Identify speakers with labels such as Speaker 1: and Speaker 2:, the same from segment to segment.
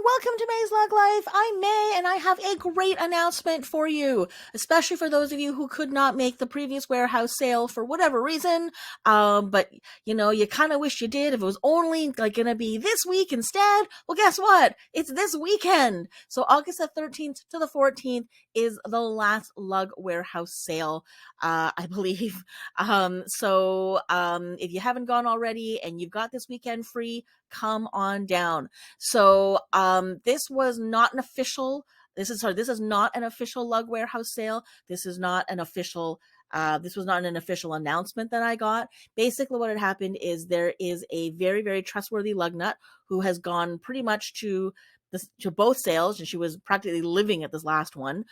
Speaker 1: and welcome to May's Lug Life. I'm May, and I have a great announcement for you, especially for those of you who could not make the previous warehouse sale for whatever reason. But you kind of wish you did. If it was only going to be this week instead, well, guess what? It's this weekend. So August the 13th to the 14th is the last Lug Warehouse Sale, I believe. If you haven't gone already and you've got this weekend free, come on down. So this was not an official. This is not an official Lug Warehouse Sale. This is not an official. This was not an official announcement that I got. Basically, what had happened is there is a very, very trustworthy lug nut who has gone pretty much to both sales, and she was practically living at this last one.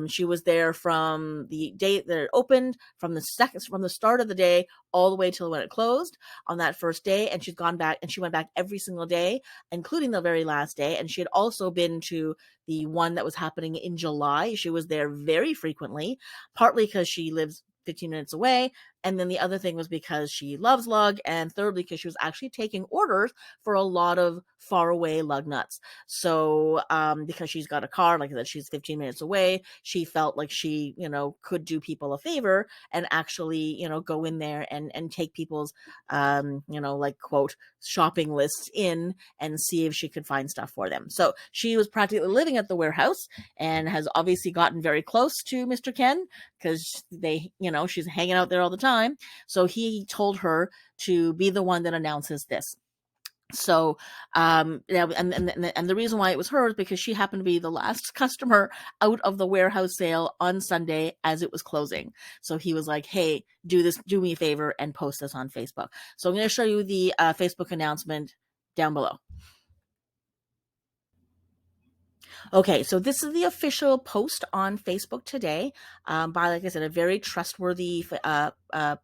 Speaker 1: She was there from the day that it opened, from the start of the day all the way till when it closed on that first day. And she's gone back, and she went back every single day, including the very last day. And she had also been to the one that was happening in July. She was there very frequently, partly because she lives 15 minutes away. And then the other thing was because she loves lug, and thirdly, because she was actually taking orders for a lot of far away lug nuts. So because she's got a car, like I said, she's 15 minutes away, she felt like she, could do people a favor and actually, go in there and take people's, quote, shopping lists in and see if she could find stuff for them. So she was practically living at the warehouse and has obviously gotten very close to Mr. Ken because she's hanging out there all the time. So he told her to be the one that announces this. So, and the reason why it was her is because she happened to be the last customer out of the warehouse sale on Sunday as it was closing. So he was like, hey, do me a favor and post this on Facebook. So I'm going to show you the Facebook announcement down below. Okay, so this is the official post on Facebook today by, like I said, a very trustworthy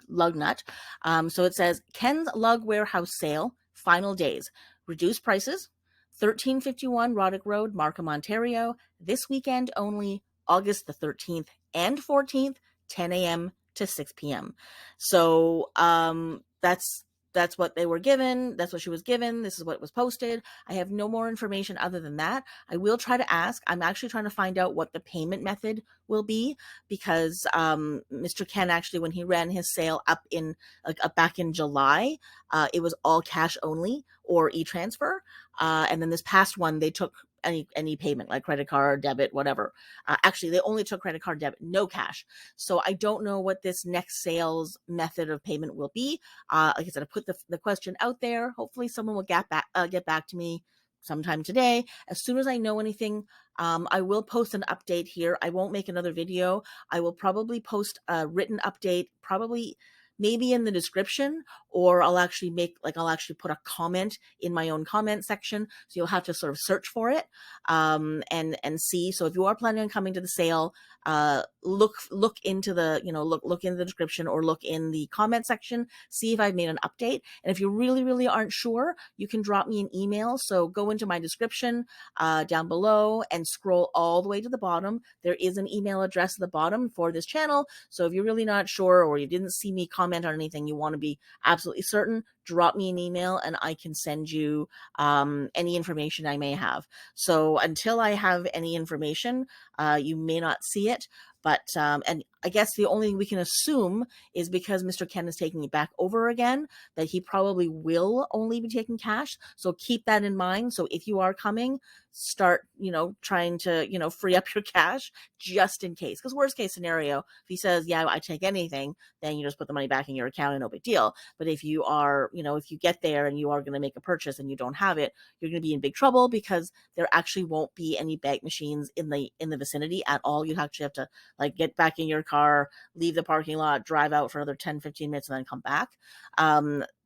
Speaker 1: lug nut. So it says, Ken's Lug Warehouse Sale, final days. Reduced prices, 1351 Roddick Road, Markham, Ontario. This weekend only, August the 13th and 14th, 10 a.m. to 6 p.m. So that's what they were given. That's what she was given. This is what was posted. I have no more information other than that. I will try to ask. I'm actually trying to find out what the payment method will be because Mr. Ken actually, when he ran his sale back in July, it was all cash only or e-transfer. And then this past one, they took any payment like credit card, debit, whatever. Actually, they only took credit card, debit, no cash. So I don't know what this next sales method of payment will be. Like I said, I put the question out there. Hopefully someone will get back to me sometime today. As soon as I know anything, I will post an update here. I won't make another video. I will probably post a written update, maybe in the description, or I'll actually put a comment in my own comment section. So you'll have to sort of search for it and see. So if you are planning on coming to the sale, look into the, look in the description or look in the comment section, see if I've made an update. And if you really, really aren't sure, you can drop me an email. So go into my description down below and scroll all the way to the bottom. There is an email address at the bottom for this channel. So if you're really not sure or you didn't see me comment on anything, you want to be absolutely certain, drop me an email and I can send you any information I may have. So until I have any information, you may not see it. But and I guess the only thing we can assume is because Mr. Ken is taking it back over again, that he probably will only be taking cash. So keep that in mind. So if you are coming, start, trying to, free up your cash just in case. Because worst case scenario, if he says, yeah, I take anything, then you just put the money back in your account and no big deal. But if you are, if you get there and you are going to make a purchase and you don't have it, you're going to be in big trouble because there actually won't be any bag machines in the vicinity at all. You'd actually have to get back in your car, leave the parking lot, drive out for another 10-15 minutes and then come back.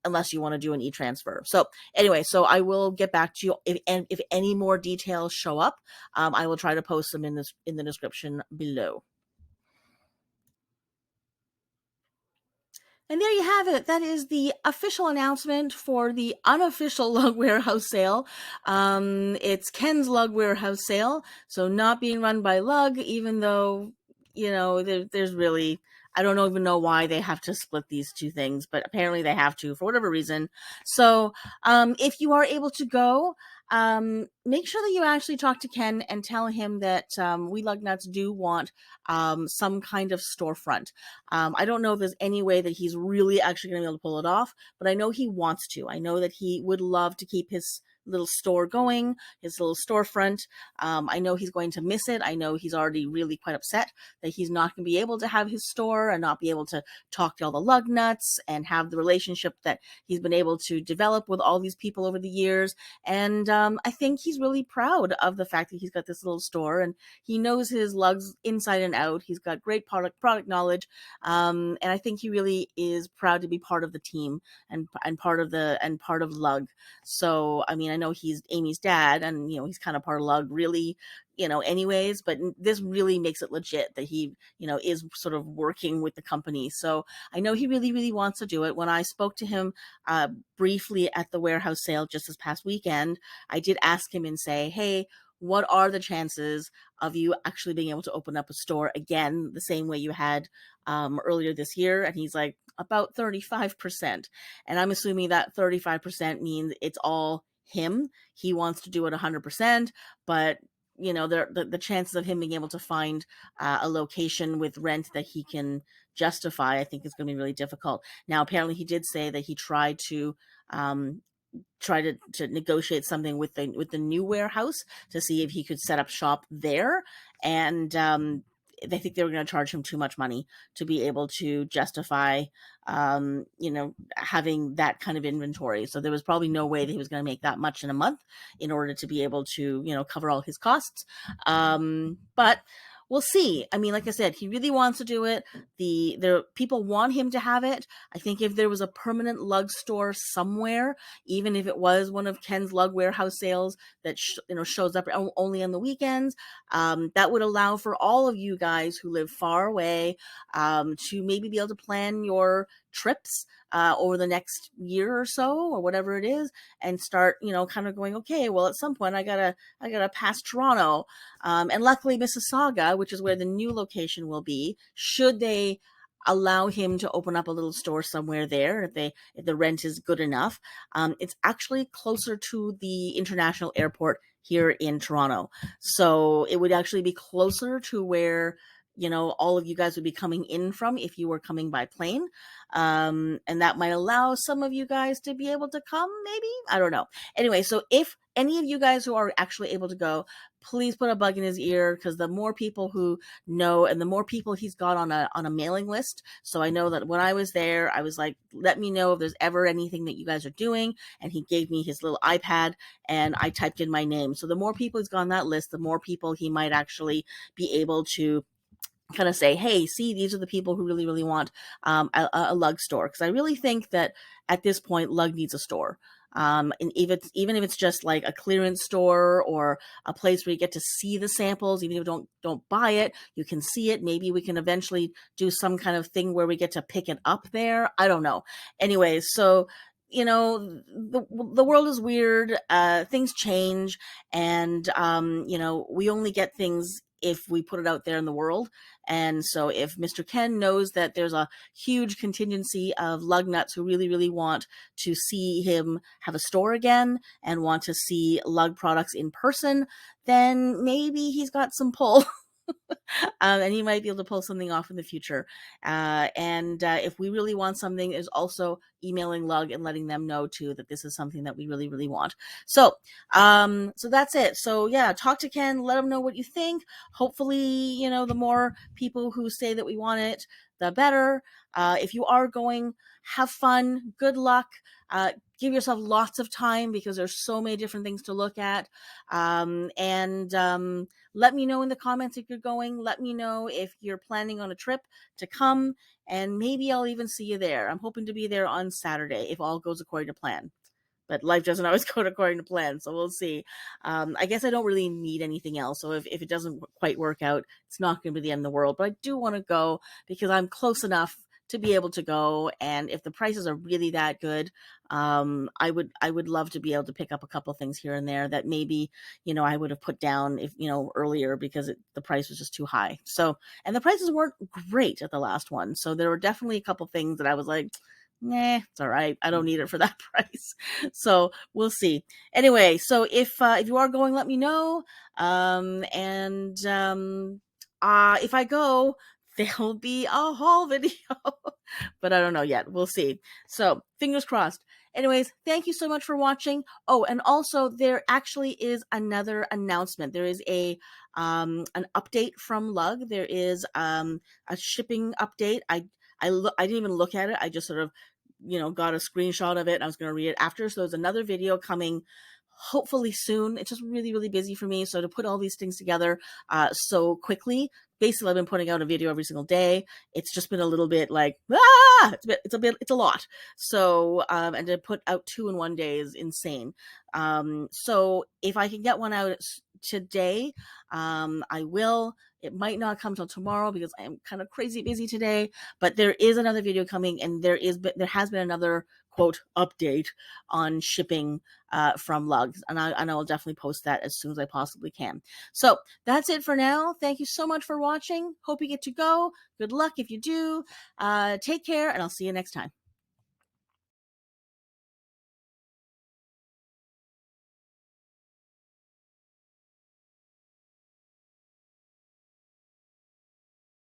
Speaker 1: Unless you want to do an e-transfer. So anyway, so I will get back to you if any more details show up. I will try to post them in the description below. And there you have it. That is the official announcement for the unofficial Lug Warehouse Sale. It's Ken's Lug Warehouse Sale, so not being run by Lug, even though, there's really, I don't even know why they have to split these two things, but apparently they have to for whatever reason. So if you are able to go, make sure that you actually talk to Ken and tell him that we lug nuts do want some kind of storefront. I don't know if there's any way that he's really actually going to be able to pull it off, but I know he wants to. I know that he would love to keep his little store going, his little storefront. I know he's going to miss it. I know he's already really quite upset that he's not going to be able to have his store and not be able to talk to all the lug nuts and have the relationship that he's been able to develop with all these people over the years. And I think he's really proud of the fact that he's got this little store and he knows his lugs inside and out. He's got great product knowledge, and I think he really is proud to be part of the team and part of Lug. So I mean, I know he's Amy's dad, and he's kind of part of Lug, really, anyways. But this really makes it legit that he, is sort of working with the company. So I know he really, really wants to do it. When I spoke to him briefly at the warehouse sale just this past weekend, I did ask him and say, hey, what are the chances of you actually being able to open up a store again the same way you had earlier this year? And he's like, about 35%. And I'm assuming that 35% means it's all him. He wants to do it 100%, but the chances of him being able to find a location with rent that he can justify, I think, is going to be really difficult. Now, apparently, he did say that he tried to negotiate something with the new warehouse to see if he could set up shop there, and they think they were going to charge him too much money to be able to justify having that kind of inventory. So there was probably no way that he was going to make that much in a month in order to be able to cover all his costs. But we'll see. I mean, like I said, he really wants to do it. The people want him to have it. I think if there was a permanent lug store somewhere, even if it was one of Ken's lug warehouse sales that shows up only on the weekends, that would allow for all of you guys who live far away to maybe be able to plan your trips over the next year or so, or whatever it is, and start, kind of going, okay, well, at some point I gotta pass Toronto, and luckily Mississauga, which is where the new location will be, should they allow him to open up a little store somewhere there, if the rent is good enough, it's actually closer to the international airport here in Toronto, so it would actually be closer to where all of you guys would be coming in from if you were coming by plane. And that might allow some of you guys to be able to come, maybe. I don't know. Anyway, so if any of you guys who are actually able to go, please put a bug in his ear, because the more people who know and the more people he's got on a mailing list. So I know that when I was there, I was like, let me know if there's ever anything that you guys are doing. And he gave me his little iPad and I typed in my name. So the more people he's got on that list, the more people he might actually be able to kind of say, hey, see, these are the people who really, really want a lug store. Because I really think that at this point, lug needs a store. And even if it's just like a clearance store or a place where you get to see the samples, even if you don't buy it, you can see it. Maybe we can eventually do some kind of thing where we get to pick it up there. I don't know. Anyways, so the world is weird. Things change, and we only get things if we put it out there in the world. And so if Mr. Ken knows that there's a huge contingency of lug nuts who really, really want to see him have a store again and want to see lug products in person, then maybe he's got some pull. And he might be able to pull something off in the future. And if we really want something, is also emailing Lug and letting them know too that this is something that we really, really want. So that's it. So yeah, talk to Ken, let him know what you think. Hopefully, the more people who say that we want it, the better. If you are going, have fun, good luck. Give yourself lots of time, because there's so many different things to look at. And let me know in the comments if you're going. Let me know if you're planning on a trip to come, and maybe I'll even see you there. I'm hoping to be there on Saturday if all goes according to plan. But life doesn't always go according to plan, so we'll see. I guess I don't really need anything else, so if it doesn't quite work out, it's not going to be the end of the world. But I do want to go because I'm close enough to be able to go, and if the prices are really that good, I would love to be able to pick up a couple things here and there that maybe I would have put down if earlier, because the price was just too high. So, and the prices weren't great at the last one, so there were definitely a couple things that I was like, nah, it's all right. I don't need it for that price. So we'll see. Anyway, so if you are going, let me know. And if I go, there'll be a haul video, but I don't know yet. We'll see. So fingers crossed. Anyways, thank you so much for watching. Oh, and also there actually is another announcement. There is an update from Lug. There is a shipping update. I didn't even look at it. I just sort of, got a screenshot of it. And I was going to read it after. So there's another video coming hopefully soon. It's just really, really busy for me. So to put all these things together so quickly, basically I've been putting out a video every single day. It's just been a little bit like, it's a lot. So, and to put out 2 in one day is insane. So if I can get one out today, I will. It might not come till tomorrow because I am kind of crazy busy today, but there is another video coming, and there has been another quote update on shipping from Lugs, and I will definitely post that as soon as I possibly can. So that's it for now. Thank you so much for watching. Hope you get to go. Good luck if you do. Take care, and I'll see you next time.